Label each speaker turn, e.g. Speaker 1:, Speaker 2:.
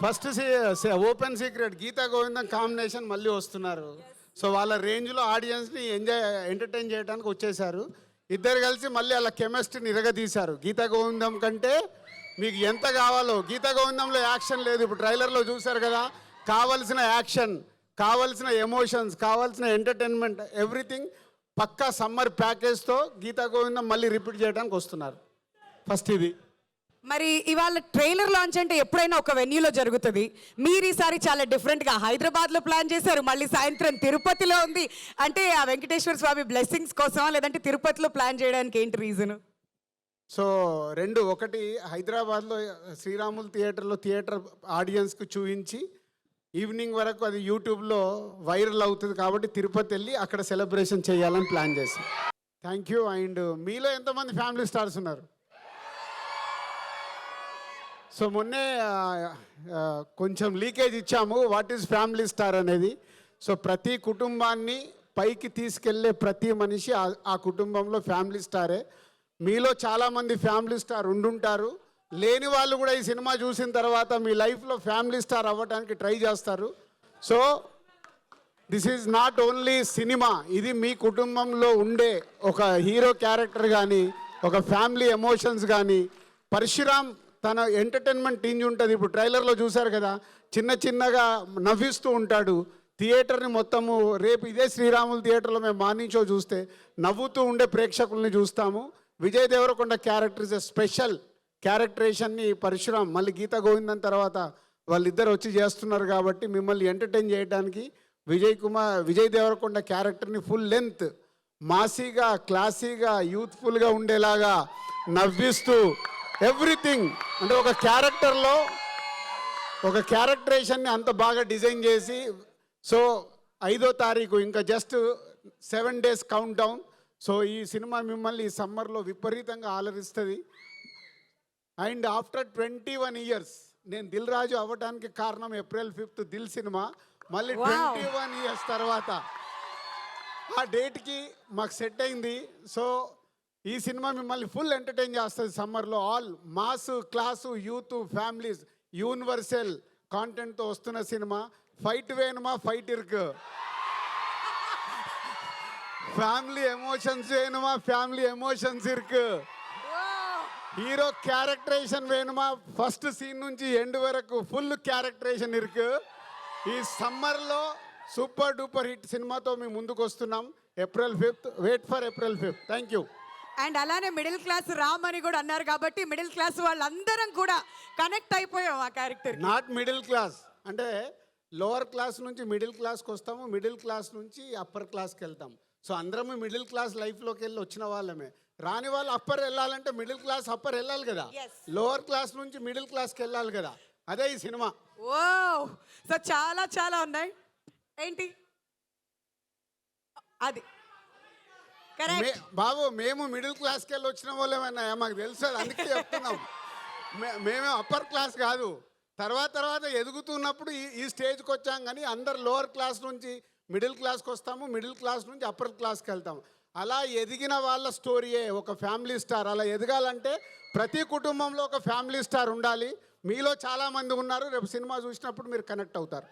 Speaker 1: First open secret Gita గోవిందం combination మళ్ళీ వస్తున్నారు. So వాళ్ళ రేంజ్లో ఆడియన్స్ని ఎంటర్టైన్ చేయడానికి వచ్చేసారు. ఇద్దరు కలిసి మళ్ళీ వాళ్ళ కెమిస్ట్రీని ఇరగదీశారు. గీతా గోవిందం కంటే మీకు ఎంత కావాలో, గీతా గోవిందంలో యాక్షన్ లేదు. ఇప్పుడు ట్రైలర్లో చూశారు కదా, కావలసిన యాక్షన్, కావలసిన ఎమోషన్స్, కావాల్సిన ఎంటర్టైన్మెంట్, ఎవ్రీథింగ్ పక్కా సమ్మర్ ప్యాకేజ్తో గీతా గోవిందం మళ్ళీ రిపీట్ చేయడానికి వస్తున్నారు. ఫస్ట్ ఇది.
Speaker 2: మరి ఇవాళ ట్రైలర్ లాంచ్ అంటే ఎప్పుడైనా ఒక వెన్యూలో జరుగుతుంది. మీరు ఈసారి చాలా డిఫరెంట్గా హైదరాబాద్లో ప్లాన్ చేశారు, మళ్ళీ సాయంత్రం తిరుపతిలో ఉంది. అంటే ఆ వెంకటేశ్వర స్వామి బ్లెస్సింగ్స్ కోసమా, లేదంటే తిరుపతిలో ప్లాన్ చేయడానికి ఏంటి రీజన్?
Speaker 1: సో రెండు, ఒకటి హైదరాబాద్లో శ్రీరాములు థియేటర్ ఆడియన్స్కి చూపించి ఈవినింగ్ వరకు అది యూట్యూబ్లో వైరల్ అవుతుంది కాబట్టి తిరుపతి వెళ్ళి అక్కడ సెలబ్రేషన్ చేయాలని ప్లాన్ చేశాం. Thank you. అండ్ మీలో ఎంతమంది ఫ్యామిలీ స్టార్స్ ఉన్నారు? సో మొన్నే కొంచెం లీకేజ్ ఇచ్చాము, వాట్ ఈజ్ ఫ్యామిలీ స్టార్ అనేది. సో ప్రతి కుటుంబాన్ని పైకి తీసుకెళ్లే ప్రతి మనిషి ఆ కుటుంబంలో ఫ్యామిలీ స్టారే. మీలో చాలామంది ఫ్యామిలీ స్టార్ ఉండుంటారు. లేని వాళ్ళు కూడా ఈ సినిమా చూసిన తర్వాత మీ లైఫ్లో ఫ్యామిలీ స్టార్ అవ్వడానికి ట్రై చేస్తారు. So this is not only cinema, ఇది మీ కుటుంబంలో ఉండే ఒక హీరో క్యారెక్టర్ కానీ, ఒక ఫ్యామిలీ ఎమోషన్స్ కానీ. పరశురామ్ తన ఎంటర్టైన్మెంట్ టీంజ్ ఉంటుంది. ఇప్పుడు ట్రైలర్లో చూశారు కదా, చిన్న చిన్నగా నవ్విస్తూ ఉంటాడు థియేటర్ని మొత్తము. రేపు ఇదే శ్రీరాములు థియేటర్లో మేము మార్నింగ్ షో చూస్తే నవ్వుతూ ఉండే ప్రేక్షకుల్ని చూస్తాము. Vijay Deverakonda character is a special క్యారెక్టరేషన్ని పరశురామ్ మళ్ళీ గీతా గోవిందం తర్వాత వాళ్ళిద్దరు వచ్చి చేస్తున్నారు కాబట్టి మిమ్మల్ని ఎంటర్టైన్ చేయడానికి విజయ్ దేవరకొండ క్యారెక్టర్ని ఫుల్ లెంత్ మాసీగా, క్లాసీగా, యూత్ఫుల్గా ఉండేలాగా నవ్విస్తూ ఎవ్రీథింగ్, అంటే ఒక క్యారెక్టర్లో ఒక క్యారెక్టరేషన్ని అంత బాగా డిజైన్ చేసి. సో 5వ తారీఖు ఇంకా just 7 days count down. So ఈ సినిమా మిమ్మల్ని ఈ సమ్మర్లో విపరీతంగా ఆలరిస్తుంది. అండ్ ఆఫ్టర్ 21 years నేను దిల్ రాజు అవ్వడానికి కారణం April 5th దిల్ సినిమా. మళ్ళీ 21 years తర్వాత ఆ డేట్కి మాకు సెట్ అయింది. సో ఈ సినిమా మిమ్మల్ని ఫుల్ ఎంటర్టైన్ చేస్తుంది సమ్మర్లో. All mass, class, youth, families, universal కాంటెంట్తో వస్తున్న సినిమా. ఫైట్ వేణుమా ఫైట్ ఇరుకు, ఫ్యామిలీ ఎమోషన్స్ వేణుమా ఫ్యామిలీ ఎమోషన్స్ ఇరుకు, హీరో క్యారెక్టరేషన్ వేణుమా ఫస్ట్ సీన్ నుంచి ఎండ్ వరకు ఫుల్ క్యారెక్టరేషన్ ఇరుకు. ఈ సమ్మర్లో సూపర్ డూపర్ హిట్ సినిమాతో మేము ముందుకు వస్తున్నాం. April 5th, wait for April 5th. Thank you.
Speaker 2: And అలానే మిడిల్ క్లాస్ రామ్ అని కూడా అన్నారు కాబట్టి మిడిల్ క్లాస్ వాళ్ళందరం కూడా కనెక్ట్ అయిపోయాం ఆ క్యారెక్టర్.
Speaker 1: నాట్ మిడిల్ క్లాస్ అంటే లోవర్ క్లాస్ నుంచి మిడిల్ క్లాస్కి వస్తాము, మిడిల్ క్లాస్ నుంచి అప్పర్ క్లాస్కి వెళ్తాం. సో అందరము మిడిల్ క్లాస్ లైఫ్లోకి వెళ్ళి వచ్చిన వాళ్ళమే. రాని వాళ్ళు అప్పర్ వెళ్ళాలంటే మిడిల్ క్లాస్ అప్పర్ వెళ్ళాలి కదా, లోవర్ క్లాస్ నుంచి మిడిల్ క్లాస్కి వెళ్ళాలి కదా. అదే ఈ సినిమా.
Speaker 2: ఓ సో చాలా చాలా ఉన్నాయి. ఏంటి అది
Speaker 1: బాబు, మేము మిడిల్ క్లాస్కి వెళ్ళి వచ్చిన వాళ్ళేమన్నా మాకు తెలుసు, అందుకే చెప్తున్నాం. మేమే అప్పర్ క్లాస్ కాదు. తర్వాత ఎదుగుతున్నప్పుడు ఈ స్టేజ్కి వచ్చాం. కానీ అందరు లోవర్ క్లాస్ నుంచి మిడిల్ క్లాస్కి వస్తాము, మిడిల్ క్లాస్ నుంచి అప్పర్ క్లాస్కి వెళ్తాము. అలా ఎదిగిన వాళ్ళ స్టోరీయే ఒక ఫ్యామిలీ స్టార్. అలా ఎదగాలంటే ప్రతి కుటుంబంలో ఒక ఫ్యామిలీ స్టార్ ఉండాలి. మీలో చాలామంది ఉన్నారు. రేపు సినిమా చూసినప్పుడు మీరు కనెక్ట్ అవుతారు.